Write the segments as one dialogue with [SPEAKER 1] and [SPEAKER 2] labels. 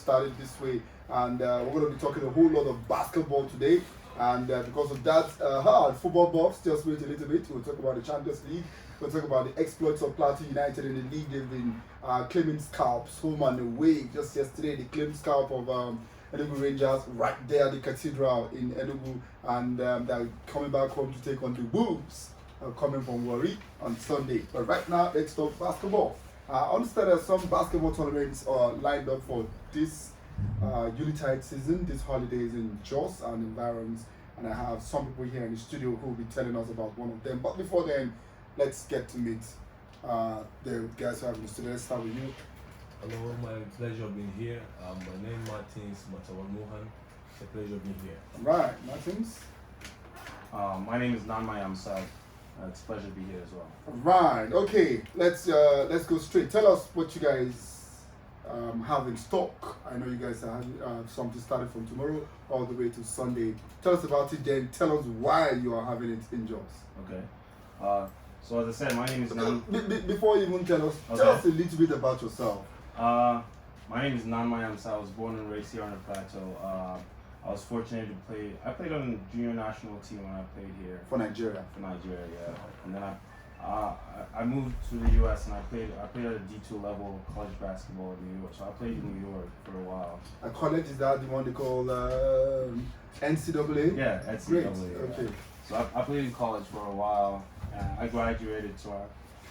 [SPEAKER 1] start it this way. And we're going to be talking a whole lot of basketball today. And because of that, football buffs, just wait a little bit. We'll talk about the Champions League. We'll talk about the exploits of Plateau United in the league. They've been claiming scalps home and away. Just yesterday, they claimed scalp of Enugu Rangers right there at the Cathedral in Enugu. And they're coming back home to take on the Wolves, coming from Warri on Sunday. But right now, let's talk basketball. I understand that some basketball tournaments are lined up for this Yuletide season, these holidays in Jos and environs, and I have some people here in the studio who will be telling us about one of them. But before then, let's get to meet the guys who have in the studio. Let's start with you.
[SPEAKER 2] Hello, my pleasure being here. My name is Martins Matawan Mohan. It's a pleasure being here.
[SPEAKER 1] Right, Martins.
[SPEAKER 3] My name is Nanmai Amsad. It's a pleasure to be here as well.
[SPEAKER 1] Right, okay. Let's go straight. Tell us what you guys have in stock. I know you guys have something started from tomorrow all the way to Sunday. Tell us about it, then tell us why you are having it in Jos.
[SPEAKER 3] Okay. So as I said, my name is
[SPEAKER 1] Before you even tell us, tell us a little bit about yourself.
[SPEAKER 3] My name is Nanmai Amsad. I was born and raised here on the plateau. I was fortunate to play. I played on the junior national team when I played here.
[SPEAKER 1] For Nigeria.
[SPEAKER 3] For Nigeria, yeah. And then I moved to the U.S. and I played at a D2 level college basketball in New York. So I played in New York for a while.
[SPEAKER 1] A college, is that the one they call NCAA?
[SPEAKER 3] Yeah, NCAA.
[SPEAKER 1] Great.
[SPEAKER 3] Yeah.
[SPEAKER 1] Okay.
[SPEAKER 3] So I played in college for a while. And I graduated, so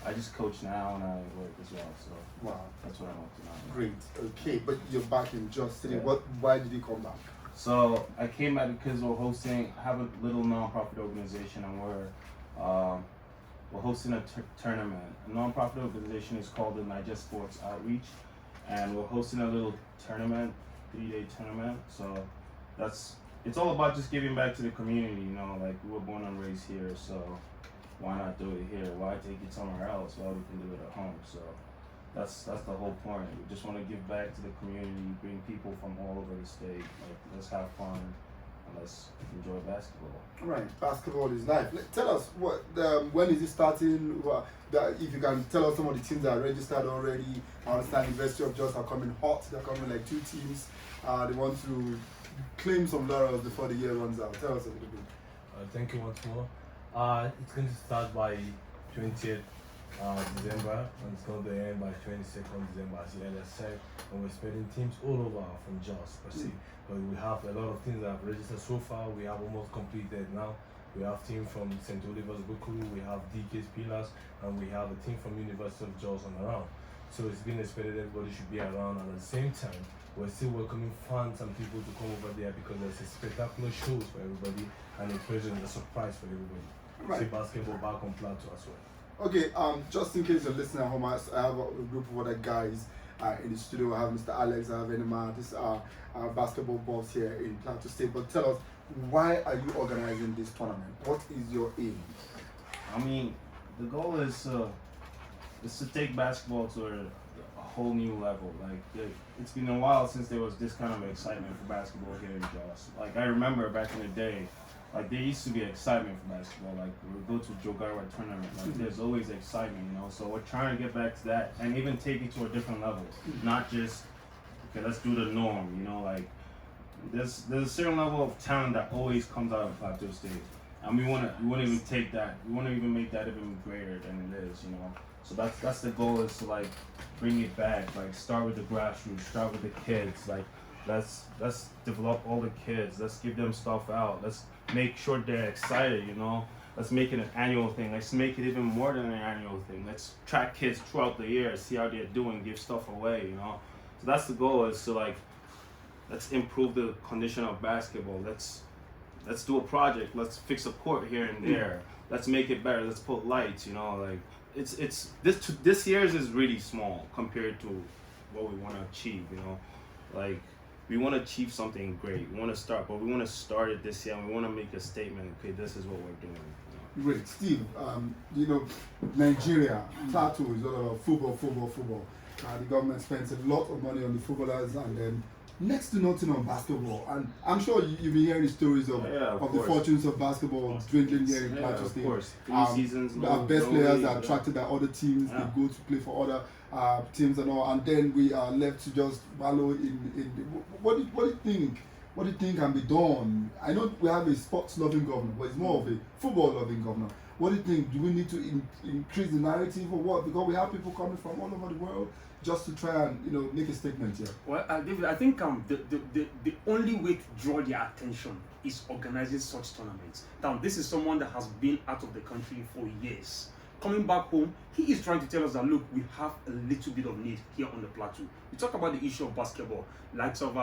[SPEAKER 3] I just coach now and I work as well. So
[SPEAKER 1] wow,
[SPEAKER 3] that's what I'm up to now.
[SPEAKER 1] Great. Okay, but you're back in Jos today.
[SPEAKER 3] Yeah.
[SPEAKER 1] Why did you come back?
[SPEAKER 3] So I came back because I have a little non-profit organization, and we're hosting a tournament. A non-profit organization is called the Niger Sports Outreach, and we're hosting a little tournament, 3-day tournament. So it's all about just giving back to the community. You know, like we were born and raised here, so why not do it here? Why take it somewhere else? Why we can do it at home? So that's the whole point. We just want to give back to the community, bring people from all over the state. Like, let's have fun and let's enjoy basketball.
[SPEAKER 1] Right, basketball is life. Tell us when is it starting? If you can tell us some of the teams that are registered already. I understand University of Jos are coming hot. They're coming like 2 teams. They want to claim some laurels before the year runs out. Tell us a little bit.
[SPEAKER 2] Thank you once more. It's going to start by 20th December, and it's going to end by 22nd December, as you earlier said. And we're spreading teams all over from Jos per se. But we have a lot of teams that have registered so far. We have almost completed now. We have team from St. Oliver's Bukuru, we have DK's Pillars, and we have a team from University of Jos and around. So it's been expected everybody should be around, and at the same time, we're still welcoming fans and people to come over there because there's a spectacular shows for everybody and a pleasure and a surprise for everybody.
[SPEAKER 1] Right.
[SPEAKER 2] See basketball back on Plateau as well.
[SPEAKER 1] Okay, just in case you're listening at home, I have a group of other guys in the studio. I have Mr. Alex, I have Enema. These are basketball balls here in Plateau State. But tell us, why are you organizing this tournament? What is your aim?
[SPEAKER 3] I mean, the goal is to take basketball to a whole new level. Like, it's been a while since there was this kind of excitement for basketball here in Jos. Like, I remember back in the day, like, there used to be excitement for basketball. Like, we would go to Jogara tournament. Like, there's always excitement, you know. So we're trying to get back to that and even take it to a different level. Not just, okay, let's do the norm, you know. Like, there's a certain level of talent that always comes out of Plateau State, and we want to even take that. We want to even make that even greater than it is, you know. So that's the goal, is to like bring it back. Like, start with the grassroots, start with the kids. Like, let's develop all the kids. Let's give them stuff out. Let's make sure they're excited, you know. Let's make it an annual thing. Let's make it even more than an annual thing. Let's track kids throughout the year, see how they're doing, give stuff away, you know. So that's the goal, is to like, let's improve the condition of basketball. Let's do a project. Let's fix a court here and there. Let's make it better. Let's put lights, you know. Like, this year's is really small compared to what we want to achieve, you know. Like, we want to achieve something great. We want to start, but we want to start it this year, and we want to make a statement. Okay, this is what we're doing. You know?
[SPEAKER 1] Great, Steve. You know, Nigeria, Plateau is all about football. The government spends a lot of money on the footballers, and then next to nothing on basketball. And I'm sure you've been hearing stories of the fortunes of basketball dwindling here in Plateau State.
[SPEAKER 3] Of course. 3 seasons.
[SPEAKER 1] Our best players are attracted by other teams. They go to play for other teams and all, and then we are left to just wallow in what do you think? What do you think can be done? I know we have a sports loving governor, but it's more of a football loving governor. What do you think? Do we need to increase the narrative or what? Because we have people coming from all over the world just to try and make a statement here.
[SPEAKER 4] Well, David, I think the only way to draw their attention is organizing such tournaments. Now, this is someone that has been out of the country for years. Coming back home, he is trying to tell us that, look, we have a little bit of need here on the plateau. We talk about the issue of basketball, likes of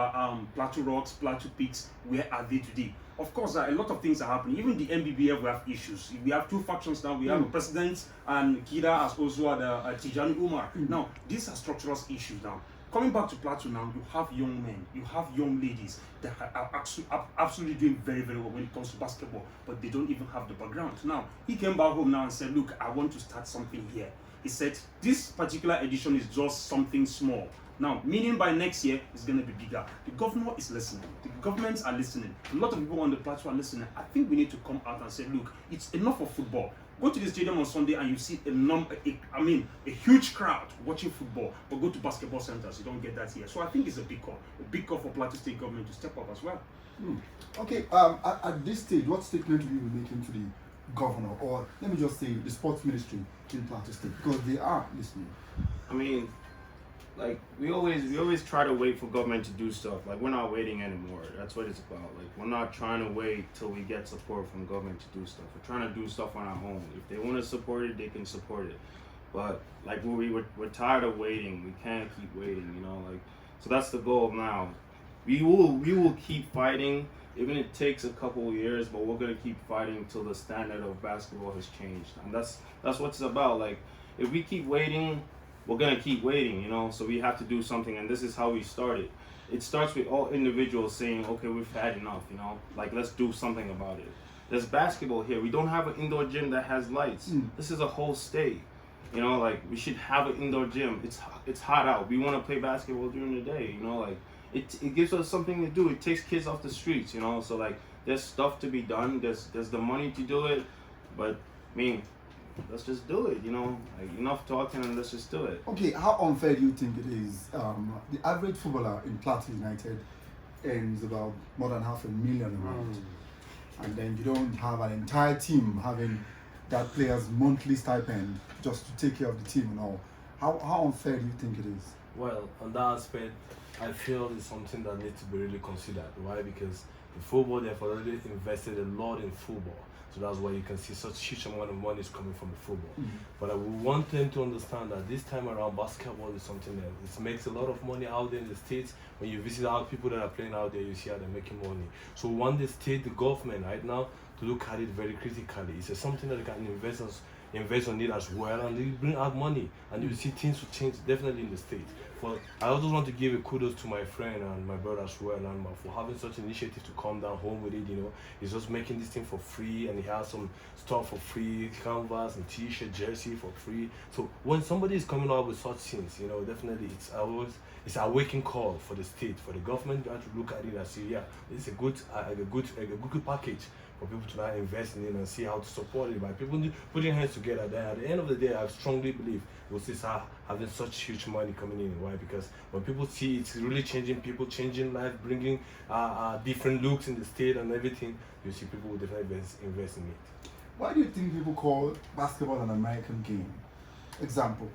[SPEAKER 4] Plateau Rocks, Plateau Peaks, where are they today? Of course, a lot of things are happening. Even the MBBF, we have issues. We have two factions now. We have a president and Kida as also Tijani Umar. Now, these are structural issues now. Coming back to Plateau now, you have young men, you have young ladies that are absolutely doing very, very well when it comes to basketball, but they don't even have the background. Now, he came back home now and said, look, I want to start something here. He said, this particular edition is just something small. Now, meaning by next year, it's going to be bigger. The governor is listening. The governments are listening. A lot of people on the plateau are listening. I think we need to come out and say, look, it's enough of football. Go to the stadium on Sunday and you see a huge crowd watching football. But go to basketball centers, you don't get that here. So I think it's a big call for Plateau State government to step up as well.
[SPEAKER 1] Okay, at this stage, what statement will you be making to the governor, or let me just say the sports ministry in Plateau State, because they are listening?
[SPEAKER 3] I mean, like we always try to wait for government to do stuff. Like we're not waiting anymore. That's what it's about. Like we're not trying to wait till we get support from government to do stuff. We're trying to do stuff on our own. If they want to support it, they can support it. But like we're tired of waiting. We can't keep waiting. Like so that's the goal now. We will keep fighting, even if it takes a couple of years. But we're gonna keep fighting until the standard of basketball has changed. And that's what it's about. Like if we keep waiting, we're gonna keep waiting, so we have to do something, and this is how we started. It starts with all individuals saying, okay, we've had enough, like let's do something about it. There's basketball here. We don't have an indoor gym that has lights. This is a whole state, like we should have an indoor gym. It's hot out. We want to play basketball during the day, like it gives us something to do. It takes kids off the streets, so like there's stuff to be done. There's the money to do it, but I mean, let's just do it, like enough talking and let's just do it.
[SPEAKER 1] Okay, how unfair do you think it is? The average footballer in Plateau United earns about more than $500,000 around. And then you don't have an entire team having that player's monthly stipend just to take care of the team and all. How unfair do you think it is?
[SPEAKER 2] Well, on that aspect, I feel it's something that needs to be really considered. Why? Because the football, they've already invested a lot in football. So that's why you can see such huge amount of money is coming from the football. But I would want them to understand that this time around, basketball is something that it makes a lot of money out there in the States. When you visit out people that are playing out there, you see how they're making money. So we want the state, the government right now, to look at it very critically. It's something that they can invest on it as well, and they bring out money, and you see things will change definitely in the state. But I also want to give a kudos to my friend and my brother as well, and for having such initiative to come down home with it. He's just making this thing for free, and he has some stuff for free, canvas and t-shirt, jersey for free. So when somebody is coming out with such things, definitely it's a waking call for the state, for the government to look at it and say, yeah, it's a good package for people to now invest in it and see how to support it by people putting hands together. Then at the end of the day, I strongly believe we'll see having such huge money coming in. Why? Because when people see it's really changing people, changing life, bringing different looks in the state and everything, you see people will definitely invest in it.
[SPEAKER 1] Why do you think people call basketball an American game? Example,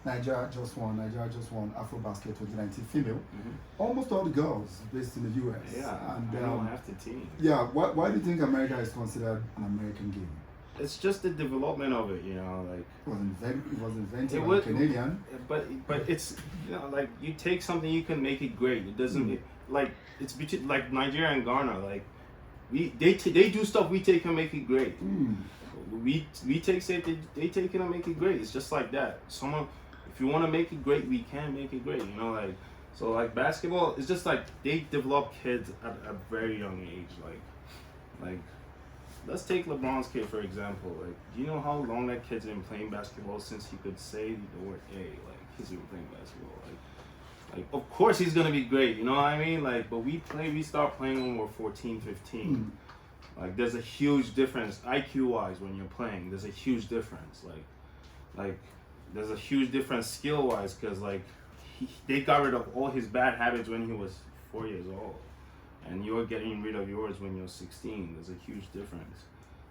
[SPEAKER 1] Nigeria just won AfroBasket 2019 female. Almost all the girls based in the US.
[SPEAKER 3] Yeah,
[SPEAKER 1] and
[SPEAKER 3] I know half the team.
[SPEAKER 1] Yeah, why do you think America is considered an American game?
[SPEAKER 3] It's just the development of it, like
[SPEAKER 1] it was invented by a Canadian.
[SPEAKER 3] But it's like you take something, you can make it great. It doesn't it's between like Nigeria and Ghana. Like they do stuff, we take and make it great. We take stuff, they take it and make it great. It's just like that. If you want to make it great, we can make it great. So like basketball, it's just like they develop kids at a very young age. Like let's take LeBron's kid for example. Like, do you know how long that kid's been playing basketball since he could say the word A? Like he's been playing basketball. Like of course he's gonna be great. You know what I mean? Like, but we start playing when we're 14, 15. Like there's a huge difference IQ wise when you're playing. There's a huge difference. Like there's a huge difference skill wise because like they got rid of all his bad habits when he was 4 years old, and you're getting rid of yours when you're 16. There's a huge difference.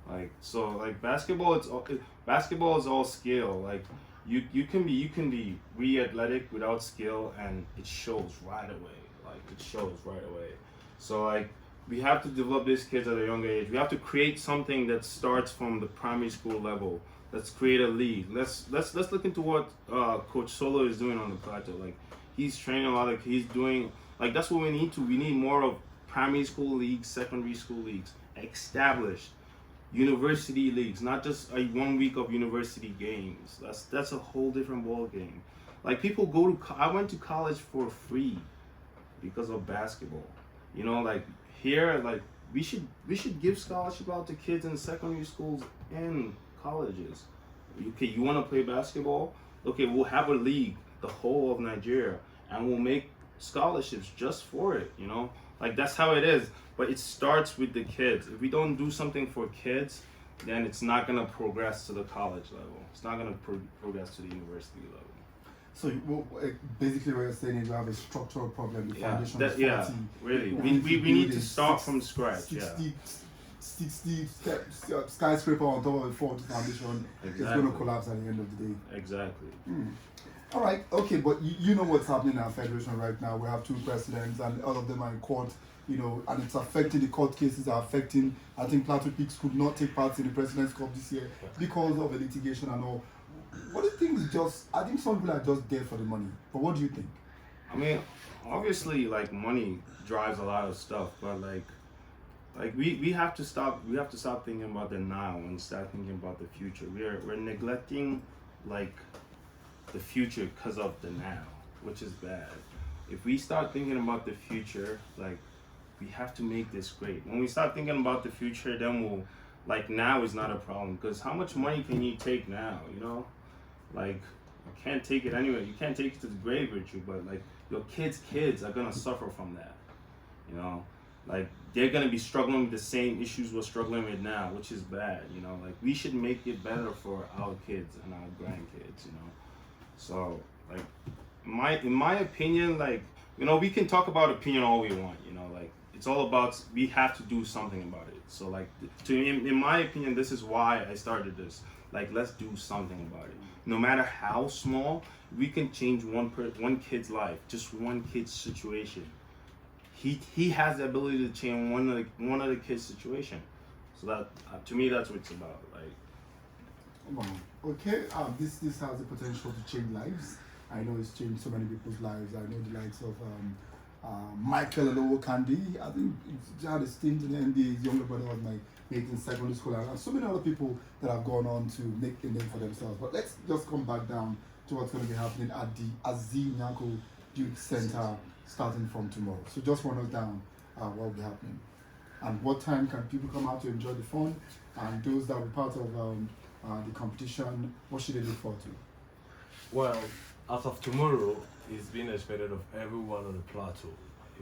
[SPEAKER 3] Like so, like basketball is all skill. Like you can be really athletic without skill, and it shows right away. Like it shows right away. So like we have to develop these kids at a younger age. We have to create something that starts from the primary school level. Let's create a league. Let's look into what Coach Solo is doing on the plateau. Like he's training a lot of. He's doing like that's what we need to. We need more of primary school leagues, secondary school leagues, established university leagues, not just a 1 week of university games. That's a whole different ball game. Like people go to. I went to college for free because of basketball. You know, like here, like we should give scholarship out to kids in secondary schools and colleges. Okay, you want to play basketball? Okay, we'll have a league, the whole of Nigeria, and we'll make scholarships just for it. You know, like that's how it is. But it starts with the kids. If we don't do something for kids, then it's not gonna progress to the college level. It's not gonna progress to the university level.
[SPEAKER 1] So basically what you're saying is you have a structural problem. The foundation is faulty.
[SPEAKER 3] Yeah, really. We need to start from scratch.
[SPEAKER 1] 60 skyscraper on top of a faulty foundation.
[SPEAKER 3] Exactly.
[SPEAKER 1] It's going to collapse at the end of the day.
[SPEAKER 3] Exactly.
[SPEAKER 1] All right, okay, but you know what's happening in our federation right now. We have 2 presidents, and all of them are in court. You know, and it's affecting the court cases. Are affecting. I think Plateau Peaks could not take part in the President's Cup this year because of the litigation and all. What do you think is just? I think some people are just there for the money. But what do you think?
[SPEAKER 3] I mean, obviously, like money drives a lot of stuff, but like we have to stop. We have to stop thinking about the now and start thinking about the future. We're neglecting like the future because of the now, which is bad. If we start thinking about the future, like we have to make this great. When we start thinking about the future, then we'll like now is not a problem because how much money can you take now? You know, like you can't take it anywhere. You can't take it to the grave with you, but like your kids are gonna suffer from that. You know, like they're gonna be struggling with the same issues we're struggling with now, which is bad. You know, like we should make it better for our kids and our grandkids. You know, so like in my opinion, like you know, we can talk about opinion all we want. You know, like it's all about we have to do something about it. So like in my opinion, this is why I started this. Like let's do something about it. No matter how small, we can change one kid's life, just one kid's situation. He has the ability to change one of the kids' situation. So that to me that's what it's about. Like,
[SPEAKER 1] Wow. Okay. This has the potential to change lives. I know it's changed so many people's lives. I know the likes of Michael Alowo Kandi. I think he had a stint in the NBA. His younger brother was my mate in secondary school, and so many other people that have gone on to make a name for themselves. But let's just come back down to what's going to be happening at the Azeez Nyako Youth Center starting from tomorrow. So just run us down what will be happening. And what time can people come out to enjoy the fun? And those that will be part of the competition, what should they look forward to?
[SPEAKER 2] Well, as of tomorrow, it's being expected of everyone on the plateau.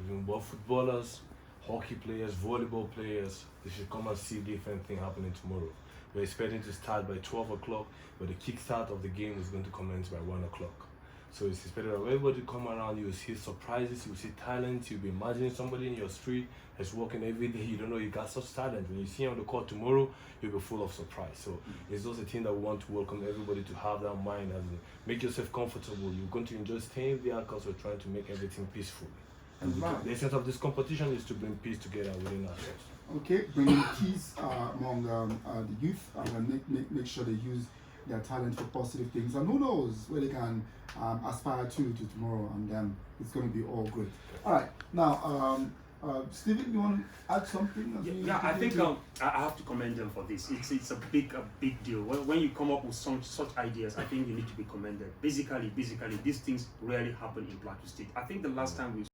[SPEAKER 2] Even both footballers, hockey players, volleyball players, they should come and see different things happening tomorrow. We're expecting to start by 12 o'clock, but the kickstart of the game is going to commence by 1 o'clock. So it's expected of everybody to come around. You'll see surprises, you'll see talent, you'll be imagining somebody in your street that's walking every day. You don't know you got such talent. When you see him on the court tomorrow, you'll be full of surprise. So it's just a thing that we want to welcome everybody to have that mind and make yourself comfortable. You're going to enjoy staying there because we're trying to make everything peaceful. And the essence of this competition is to bring peace together within ourselves.
[SPEAKER 1] Okay, bringing peace among the youth and make sure they use their talent for positive things. And who knows where they can aspire to tomorrow, and then it's going to be all good. All right, now, Stephen, you want to add something?
[SPEAKER 4] Yeah, I think I have to commend them for this. It's a big deal. When you come up with such ideas, I think you need to be commended. Basically, these things rarely happen in Plateau State. I think the last time we